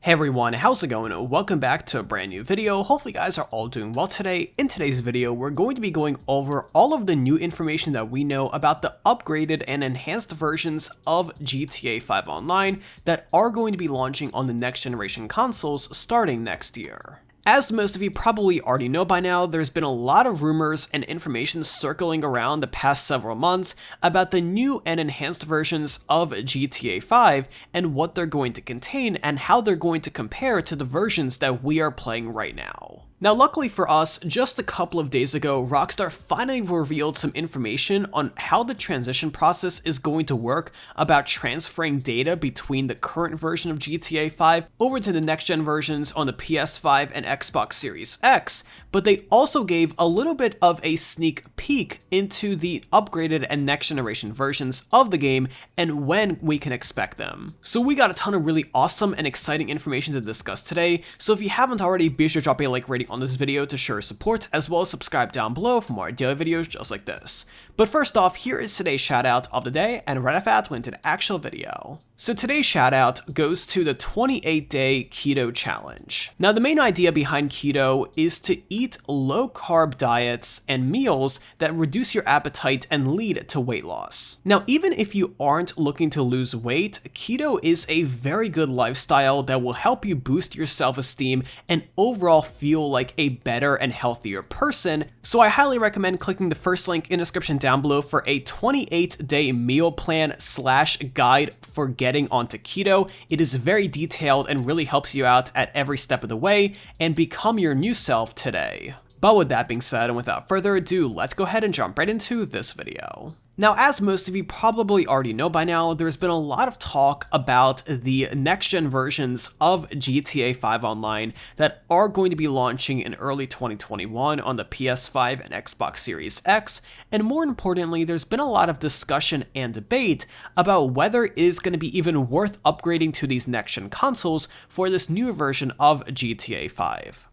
Hey everyone, how's it going? Welcome back to a brand new video. Hopefully you guys are all doing well today. In today's video, we're going to be going over all of the new information that we know about the upgraded and enhanced versions of GTA 5 Online that are going to be launching on the next generation consoles starting next year. As most of you probably already know by now, there's been a lot of rumors and information circling around the past several months about the new and enhanced versions of GTA 5 and what they're going to contain and how they're going to compare to the versions that we are playing right now. Now, luckily for us, just a couple of days ago, Rockstar finally revealed some information on how the transition process is going to work about transferring data between the current version of GTA 5 over to the next-gen versions on the PS5 and Xbox Series X, but they also gave a little bit of a sneak peek into the upgraded and next-generation versions of the game and when we can expect them. So we got a ton of really awesome and exciting information to discuss today, so if you haven't already, be sure to drop a like rating on this video to show support, as well as subscribe down below for more daily videos just like this. But first off, here is today's shoutout of the day, and right after that, we'll into the actual video. So today's shoutout goes to the 28-day keto challenge. Now, the main idea behind keto is to eat low-carb diets and meals that reduce your appetite and lead to weight loss. Now, even if you aren't looking to lose weight, keto is a very good lifestyle that will help you boost your self-esteem and overall feel like a better and healthier person. So I highly recommend clicking the first link in the description down below for a 28-day meal plan / guide for getting onto keto. It is very detailed and really helps you out at every step of the way and become your new self today. But with that being said, and without further ado, let's go ahead and jump right into this video. Now, as most of you probably already know by now, there's been a lot of talk about the next-gen versions of GTA 5 Online that are going to be launching in early 2021 on the PS5 and Xbox Series X, and more importantly, there's been a lot of discussion and debate about whether it is going to be even worth upgrading to these next-gen consoles for this new version of GTA 5.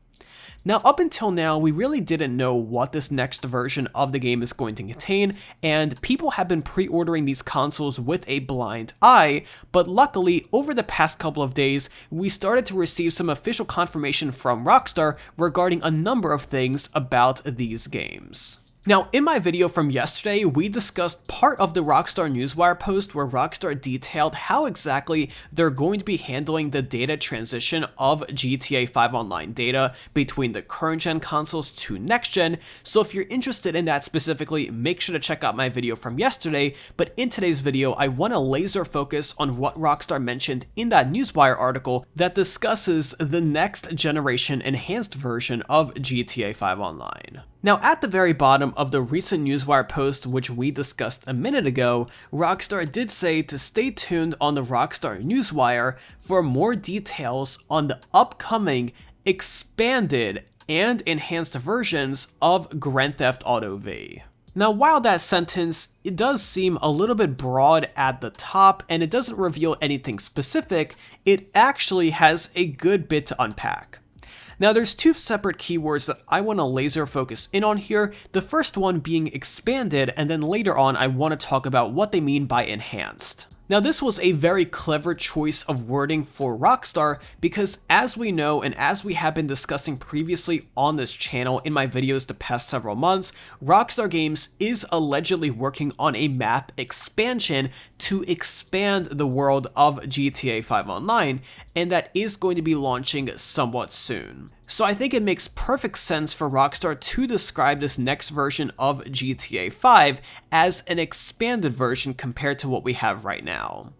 Now, up until now, we really didn't know what this next version of the game is going to contain, and people have been pre-ordering these consoles with a blind eye, but luckily, over the past couple of days, we started to receive some official confirmation from Rockstar regarding a number of things about these games. Now, in my video from yesterday, we discussed part of the Rockstar Newswire post where Rockstar detailed how exactly they're going to be handling the data transition of GTA 5 Online data between the current-gen consoles to next-gen, so if you're interested in that specifically, make sure to check out my video from yesterday, but in today's video, I want to laser focus on what Rockstar mentioned in that Newswire article that discusses the next-generation enhanced version of GTA 5 Online. Now, at the very bottom of the recent Newswire post, which we discussed a minute ago, Rockstar did say to stay tuned on the Rockstar Newswire for more details on the upcoming expanded and enhanced versions of Grand Theft Auto V. Now, while that sentence, it does seem a little bit broad at the top and it doesn't reveal anything specific, it actually has a good bit to unpack. Now, there's two separate keywords that I want to laser focus in on here, the first one being expanded, and then later on I want to talk about what they mean by enhanced. Now, this was a very clever choice of wording for Rockstar because, as we know and as we have been discussing previously on this channel in my videos the past several months, Rockstar Games is allegedly working on a map expansion to expand the world of GTA 5 Online, and that is going to be launching somewhat soon. So I think it makes perfect sense for Rockstar to describe this next version of GTA 5 as an expanded version compared to what we have right now.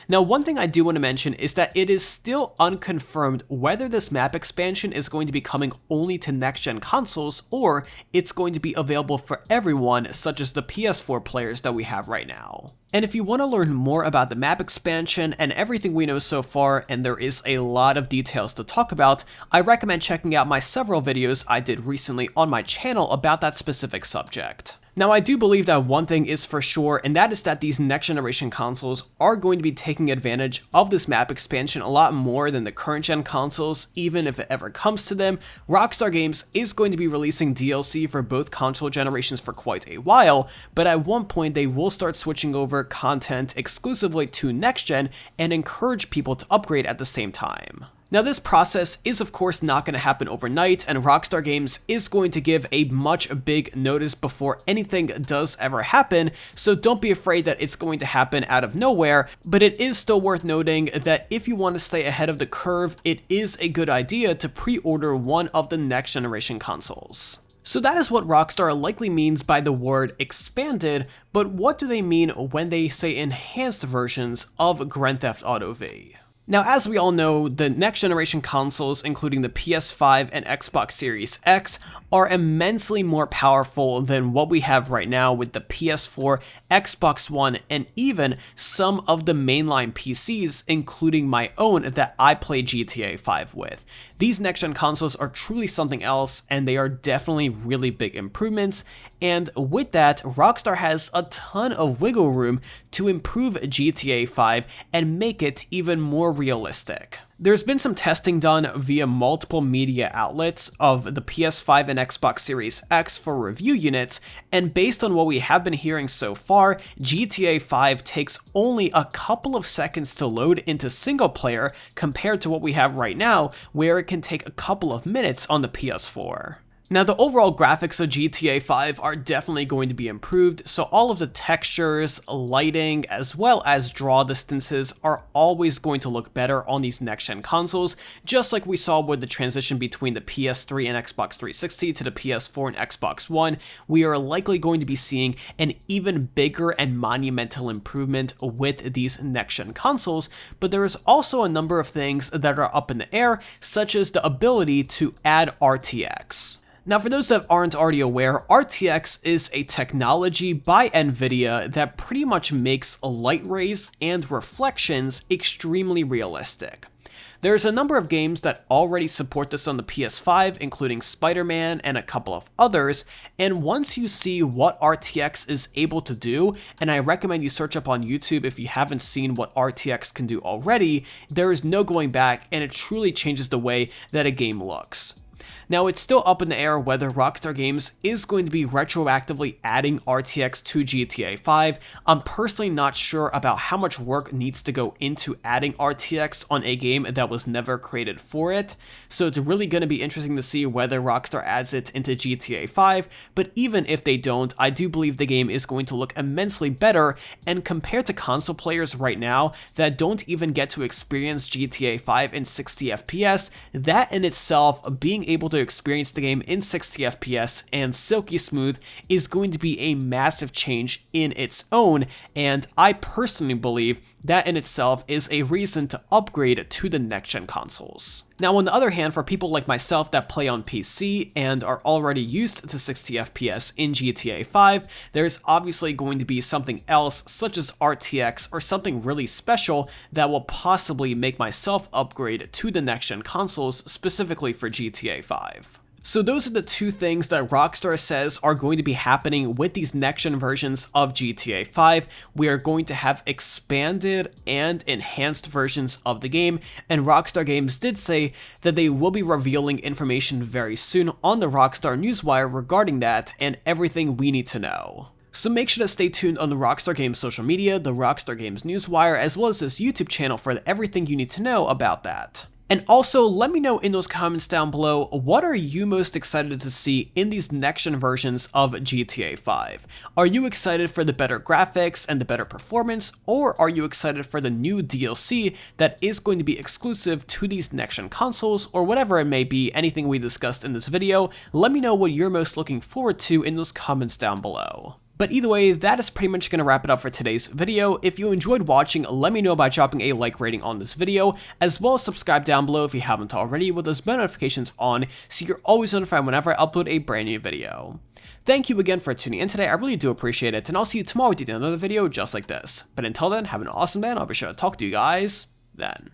Now, one thing I do want to mention is that it is still unconfirmed whether this map expansion is going to be coming only to next-gen consoles or it's going to be available for everyone, such as the PS4 players that we have right now. And if you want to learn more about the map expansion and everything we know so far, and there is a lot of details to talk about, I recommend checking out my several videos I did recently on my channel about that specific subject. Now, I do believe that one thing is for sure, and that is that these next-generation consoles are going to be taking advantage of this map expansion a lot more than the current-gen consoles, even if it ever comes to them. Rockstar Games is going to be releasing DLC for both console generations for quite a while, but at one point they will start switching over content exclusively to next-gen and encourage people to upgrade at the same time. Now this process is of course not going to happen overnight, and Rockstar Games is going to give a much big notice before anything does ever happen, so don't be afraid that it's going to happen out of nowhere, but it is still worth noting that if you want to stay ahead of the curve, it is a good idea to pre-order one of the next generation consoles. So that is what Rockstar likely means by the word expanded, but what do they mean when they say enhanced versions of Grand Theft Auto V? Now, as we all know, the next generation consoles, including the PS5 and Xbox Series X, are immensely more powerful than what we have right now with the PS4, Xbox One, and even some of the mainline PCs, including my own that I play GTA 5 with. These next-gen consoles are truly something else, and they are definitely really big improvements, and with that, Rockstar has a ton of wiggle room to improve GTA 5 and make it even more realistic. There's been some testing done via multiple media outlets of the PS5 and Xbox Series X for review units, and based on what we have been hearing so far, GTA 5 takes only a couple of seconds to load into single player compared to what we have right now, where it can take a couple of minutes on the PS4. Now, the overall graphics of GTA 5 are definitely going to be improved, so all of the textures, lighting, as well as draw distances are always going to look better on these next-gen consoles, just like we saw with the transition between the PS3 and Xbox 360 to the PS4 and Xbox One. We are likely going to be seeing an even bigger and monumental improvement with these next-gen consoles, but there is also a number of things that are up in the air, such as the ability to add RTX. Now, for those that aren't already aware, RTX is a technology by NVIDIA that pretty much makes light rays and reflections extremely realistic. There's a number of games that already support this on the PS5, including Spider-Man and a couple of others, and once you see what RTX is able to do, and I recommend you search up on YouTube if you haven't seen what RTX can do already, there is no going back, and it truly changes the way that a game looks. Now, it's still up in the air whether Rockstar Games is going to be retroactively adding RTX to GTA 5. I'm personally not sure about how much work needs to go into adding RTX on a game that was never created for it, so it's really going to be interesting to see whether Rockstar adds it into GTA 5, but even if they don't, I do believe the game is going to look immensely better, and compared to console players right now that don't even get to experience GTA 5 in 60 FPS, that in itself, being able to experience the game in 60 FPS and silky smooth is going to be a massive change in its own, and I personally believe that in itself is a reason to upgrade to the next-gen consoles. Now, on the other hand, for people like myself that play on PC and are already used to 60 FPS in GTA 5, there's obviously going to be something else, such as RTX or something really special that will possibly make myself upgrade to the next-gen consoles specifically for GTA 5. So those are the two things that Rockstar says are going to be happening with these next-gen versions of GTA 5. We are going to have expanded and enhanced versions of the game, and Rockstar Games did say that they will be revealing information very soon on the Rockstar Newswire regarding that and everything we need to know. So make sure to stay tuned on the Rockstar Games social media, the Rockstar Games Newswire, as well as this YouTube channel for everything you need to know about that. And also, let me know in those comments down below, what are you most excited to see in these next-gen versions of GTA 5? Are you excited for the better graphics and the better performance, or are you excited for the new DLC that is going to be exclusive to these next-gen consoles, or whatever it may be, anything we discussed in this video? Let me know what you're most looking forward to in those comments down below. But either way, that is pretty much going to wrap it up for today's video. If you enjoyed watching, let me know by dropping a like rating on this video, as well as subscribe down below if you haven't already with those bell notifications on so you're always notified whenever I upload a brand new video. Thank you again for tuning in today, I really do appreciate it, and I'll see you tomorrow with another video just like this. But until then, have an awesome day, and I'll be sure to talk to you guys then.